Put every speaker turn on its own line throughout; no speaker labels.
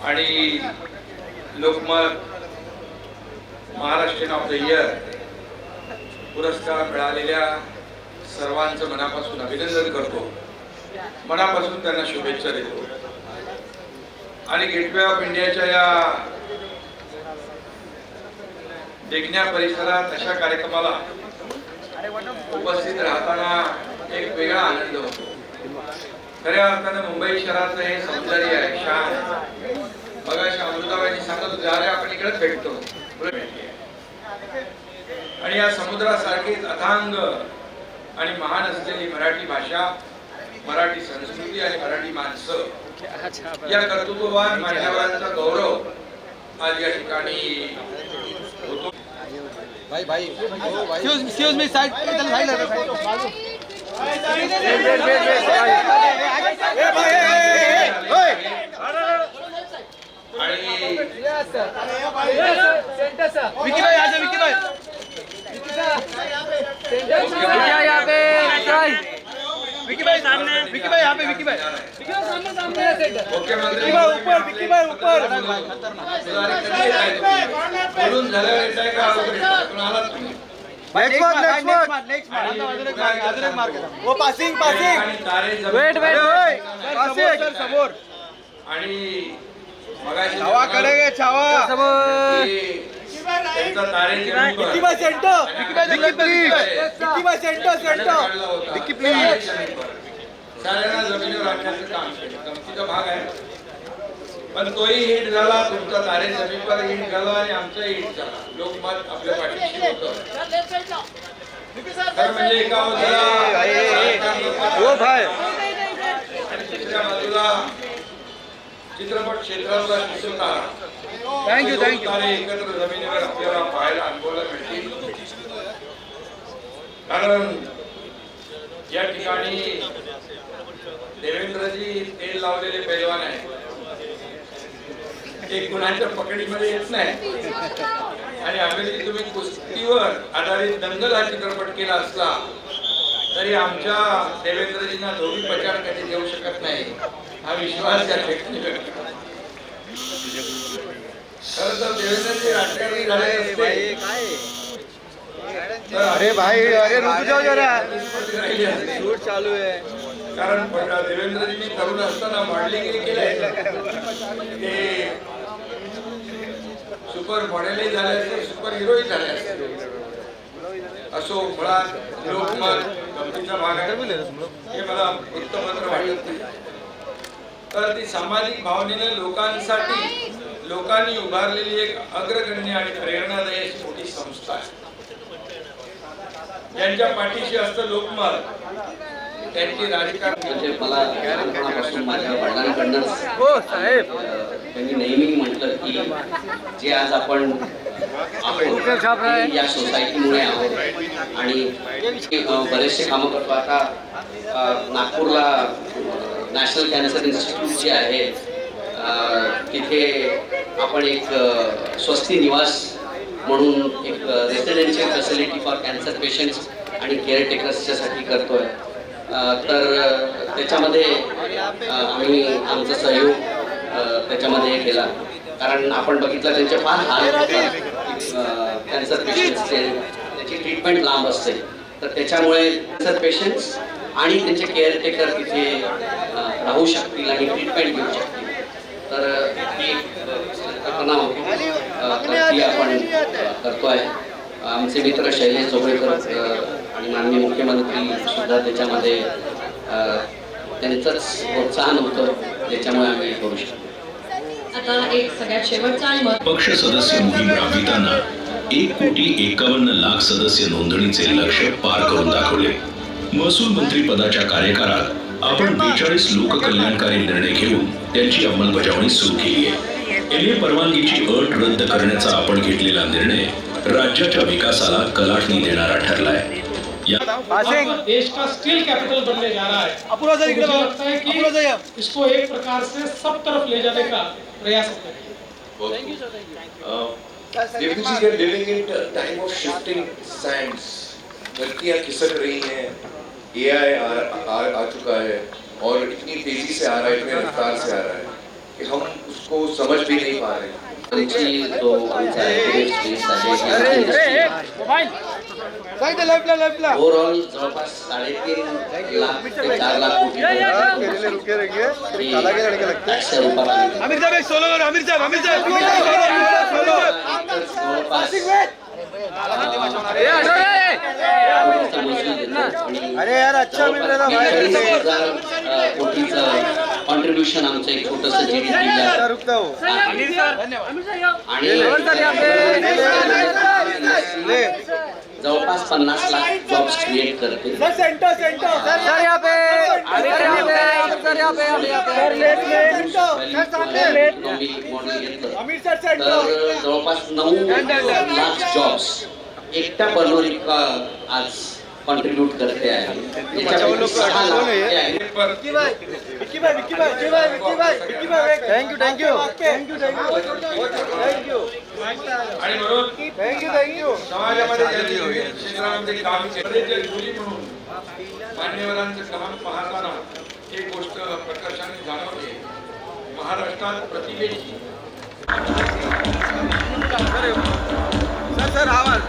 आणि Lokmat Maharashtrian of the year पुरस्कार मिळालेल्या सर्वांचं मनापासून अभिनंदन करतो, मनापासून त्यांना शुभेच्छा देतो। आणि गेटवे ऑफ इंडियाच्या या देखण्या परिसरात अशा कार्यक्रमाला उपस्थित राहताना एक वेगळा आनंद होतो। खऱ्या अर्थाने मुंबई शहराचं हे सौंदर्य आहे, शान आहे। मगाशी अमृताबाईंनी सांगत होते, अरे आपण इकडेच भेटतो, आणि या समुद्रासारखीच अथांग आणि महान असलेली मराठी भाषा, मराठी संस्कृती आणि मराठी माणसं या कर्तृत्ववान मान्यवरांचा गौरव आज या ठिकाणी होतो।
भाई भाई एक्सक्यूज मी साइड इधर साइड विकी भाई आजा, विकी भाई यहाँ पे, विकी भाई सामने, विकी भाई यहाँ पे, विकी भाई सामने,
मुख्यमंत्री
ऊपर, विकी भाई ऊपर।
बोलून झाल्यावर येत आहे का? पण आलात तुम्ही।
नेक्स्ट मार्क वो पासिंग
आणि तारे
वेट सर समोर
आणि मगाशी
छावा करेंगे, छावा
त्यांचा तारे जमीन पर
विकी भाई सेंटर, विकी भाई सेंटर
विकी प्लीज साऱ्यांना जमिनीवर आणण्याचं काम केलं, गमतीचा भाग आहे। पण तोही हिट झाला, तुमचा तारे जमीन पर हिट झाला आणि आमचाही हिट झाला। लोकमत आपल्या पाठीशी होतं। तर म्हणजे एका
ओ भाई
आणि दुसऱ्या बाजूला चित्रपट क्षेत्रातला शिशुतारा,
थँक्यू
तारे एकत्र जमिनीवर आपल्याला पाहायला अनुभवायला मिळतील। कारण या ठिकाणी देवेंद्रजी तेल लावलेले पैलवान आहे, ते गुणांच्या पकडीमध्ये येत नाही। आणि आम्ही तुम्ही कुस्तीवर आधारित दंगल हा चित्रपट केला असला तरी आमच्या देवेंद्रजींना धोबी पछाड कधी देऊ शकत नाही, हा विश्वास या ठिकाणी व्यक्त करतो। खरं तर देवेंद्रजी राजकारणी झाले असते तर
अरे भाई, अरे रुक जाओ जरा, शूट चालू है।
कारण देवेंद्रजींनी तरुण असताना मॉडेलिंग केलंय, ते सुपर मॉडेलही झाले असते, सुपर हिरोही झाले असते। असो, मुळात लोकमत गमतीचा भाग आहे हे मला वृत्तपत्र वाटत नाही। तर ती सामाजिक भावनेने लोकांसाठी लोकांनी उभारलेली एक अग्रगण्य आणि प्रेरणादायी अशी मोठी संस्था आहे। ज्यांच्या पाठीशी असतं लोकमत, त्यांची राजकारण
म्हणजे मला लहानपणापासून माझ्या वडिलांकडनं
हो साहेब,
त्यांनी नेहमी म्हटलं की जे आज आपण या सोसायटीमुळे आहोत आणि बरेचसे कामं करतो। आता नागपूरला नॅशनल कॅन्सर इन्स्टिट्यूट जे आहे तिथे आपण एक स्वस्ती निवास म्हणून एक residential facility for cancer patients आणि केअरटेकर्सच्यासाठी करतोय। तर त्याच्यामध्ये आम्ही आमचा सहयोग त्याच्यामध्ये केला, कारण आपण बघितलं त्यांचे फार हाल होतात कॅन्सर पेशंट्सचे, त्याची ट्रीटमेंट लांब असते। तर त्याच्यामुळे कॅन्सर पेशंट्स आणि त्यांचे केअरटेकर तिथे राहू शकतील आणि ट्रीटमेंट घेऊ शकतील। तर ती कल्पना होती, तर ती आपण करतोय। आमचे मित्र शैलेश जोगळेकर आणि माननीय मुख्यमंत्री सुद्धा त्याच्यामध्ये त्यांचंच प्रोत्साहन होतं, त्याच्यामुळे आम्ही करू शकतो।
आता एक सगळ्यात शेवटचा आणि
पक्ष सदस्य मोहीम राबविताना 1,51,00,000 सदस्य नोंदणीचे लक्ष्य पार करून दाखवले। महसूल मंत्री पदाच्या कार्यकाळात आपण 42 लोककल्याणकारी निर्णय घेऊन त्यांची अंमलबजावणी सुरू केली आहे। एलए परवानगीची अट रद्द करण्याचा आपण घेतलेला निर्णय राज्याच्या विकासाला कलाटणी देणारा ठरला आहे।
देश का स्टील कैपिटल बनने जा रहा है। मुझे लगता है कि इसको एक प्रकार से सब तरफ ले जाने का प्रयास करें।
Deputy G, living in time of shifting sands, धरतियाँ खिसक रही हैं, AI आ चुका है और इतनी तेजी से आ रहा है, इतने रफ्तार से आ रहा है कि हम उसको समझ भी नहीं पा रहे।
आमची जो आमचा debate space आहे ओव्हरऑल जवळपास 3.5 लाख ते 4 लाख कोटी टॅक्सच्या रूपात जवळपास
अरे यार अच्छा मिल रहा था
कोटीचं कॉन्ट्रीब्युशन आमचं एक छोटंसं GDP
रुकता हो
आणि जवळपास 50 लाख जॉब्स क्रिएट करते.
सर यहाँ पे सर यहाँ पे
इकॉनॉमिक मॉडेल घेतलं तर जवळपास 9 लाख जॉब्स एकट्या परनोर इतका आज कॉन्ट्रीब्यूट करते आहे. त्याच्यापैकी 6 लाख ते आहे.
थँक्यू
आणि म्हणून समाजामध्ये ज्यांनी विविध क्षेत्रामध्ये काम केले ते जुली म्हणून मान्यवरांचं काम पाहताना एक गोष्ट प्रकर्षाने जाणवते. महाराष्ट्रात प्रतिभेची
सर आवाज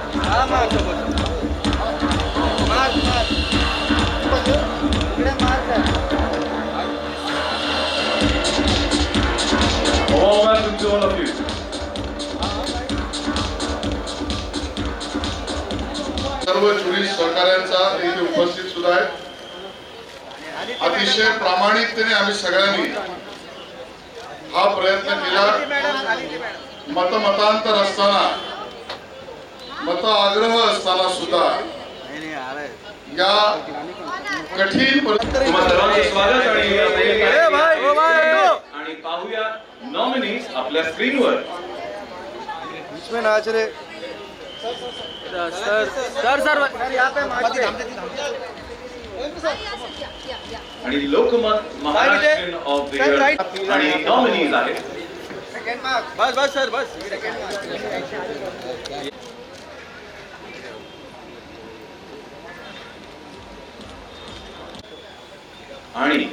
सर्व ज्युरिस्ट सहकाऱ्यांचा इथे उपस्थित सुद्धा आहे. अतिशय प्रामाणिकतेने आम्ही सगळ्यांनी हा प्रयत्न केला. मतमतांतर असताना मत आग्रह असताना सुद्धा या कठीण
तुम्हा सर्वांचे स्वागत आणि पाहूया नॉमिनीज आपल्या स्क्रीनवर.
इसमें नाच रे सर
आणि Lokmat Maharashtra of the year आणि नॉमिनीज आहेत.
बस सर बस
आणि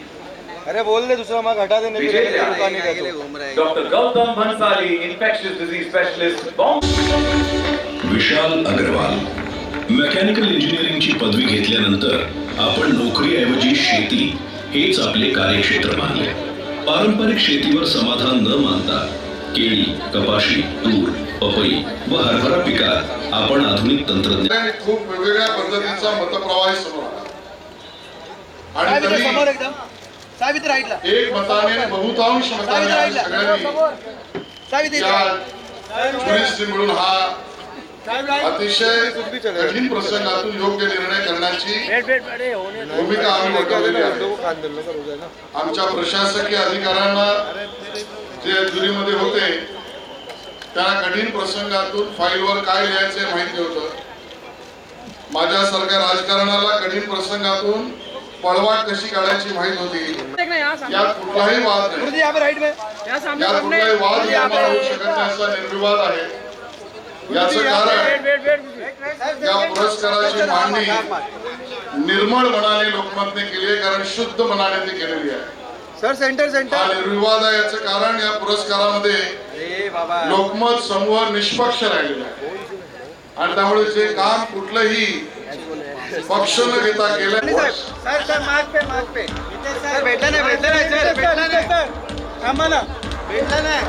अरे बोल दे दूसरा मग हटा दे
विजेते आहेत doctor Gautam Bhansali infectious disease specialist Bombay.
Vishal Agrawal mechanical इंजिनिअरिंगची पदवी घेतल्यानंतर आपण नोकरीऐवजी शेती हेच आपले कार्यक्षेत्र मानले. पारंपरिक शेतीवर समाधान न मानता केळी, कपाशी, तूर, पपई व हरभरा पिकात आपण आधुनिक तंत्रज्ञान
खूप वेगवेगळ्या पद्धतीचा मतप्रवाह समोर आला. आणि तरी एक मताने बहुतांश मताने सगळ्यांनी ज्युरिस्टनी मिळून हा अतिशय कठीण प्रसंगातून योग्य निर्णय करण्याची भूमिका आम्ही वठवलेली आहे. आमच्या प्रशासकीय अधिकाऱ्यांना जे ज्युरीमध्ये होते त्यांना कठीण प्रसंगातून फाईलवर काय लिहायचे माहिती होतं. माझ्यासारख्या राजकारणाला कठीण प्रसंगातून पळवाट कशी काढायची माहित होती. यात कुठलाही वाद नाही. यात कुठलाही वाद निर्माण होऊ शकत नाही असा निर्विवाद आहे. याचं कारण या पुरस्काराची मांडणी निर्मळ मनाने लोकमतने केली आहे, कारण शुद्ध मनाने ती केलेली आहे.
सर सेंटर
हा निर्विवाद आहे. याचं कारण या पुरस्कारामध्ये लोकमत समूह निष्पक्ष राहिलेला आहे आणि त्यामुळे जे काम कुठलंही पक्ष न घेता केलं.
भेटला नाही थांबा ना भेटला नाही.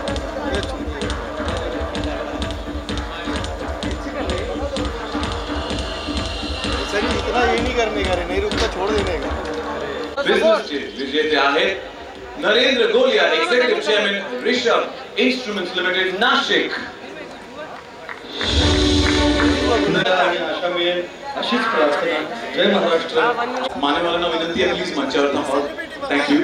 सर इतना ये नहीं करने का रे, नहीं रुकता छोड़ देने का.
बिझनेसचे विजेते आहेत Narendra Golia executive chairman Rishabh instruments limited Nashik. आशा मिळेल अशीच प्रार्थना. जय महाराष्ट्र. मान्यवरांना विनंती आहे प्लीज मंचावर थांबा. थँक्यू.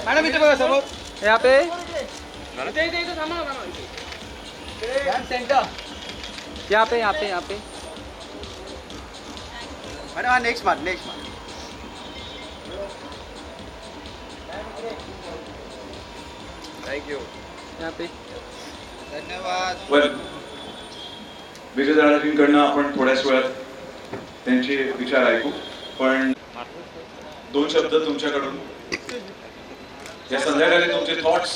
मॅडम इथे बघा समोर यहाँ पे यहाँ पे मैडम हाँ नेक्स्ट मार थैंक यू यहाँ पे धन्यवाद.
Well, विजयदादाजींकडनं आपण थोड्याच वेळात त्यांचे विचार ऐकू, पण 2 शब्द तुमच्याकडून या संध्याकाळी तुमचे थॉट्स.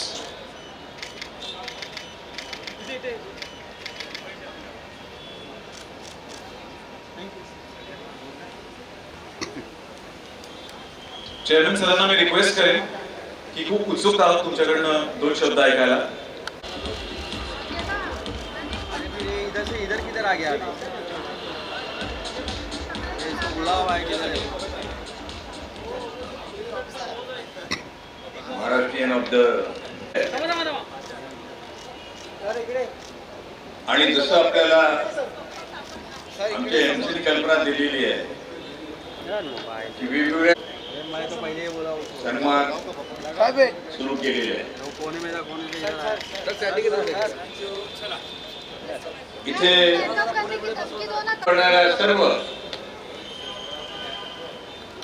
चेअरमन सरांना मी रिक्वेस्ट करेन की खूप उत्सुक आहोत तुमच्याकडनं 2 शब्द ऐकायला.
इधर से इधर किधर आ गया अभी? इसको बुलाओ भाई किधर है?
महाराष्ट्रीयन ऑफ द आणि जसं आपल्याला आमच्या एमसीने कल्पना दिलेली आहे की वेगवेगळ्या
मैं तो पहले ही बोला
सन्मान सुरू केलेले आहे.
कोने में था कोने से
इथे करणाऱ्या सर्व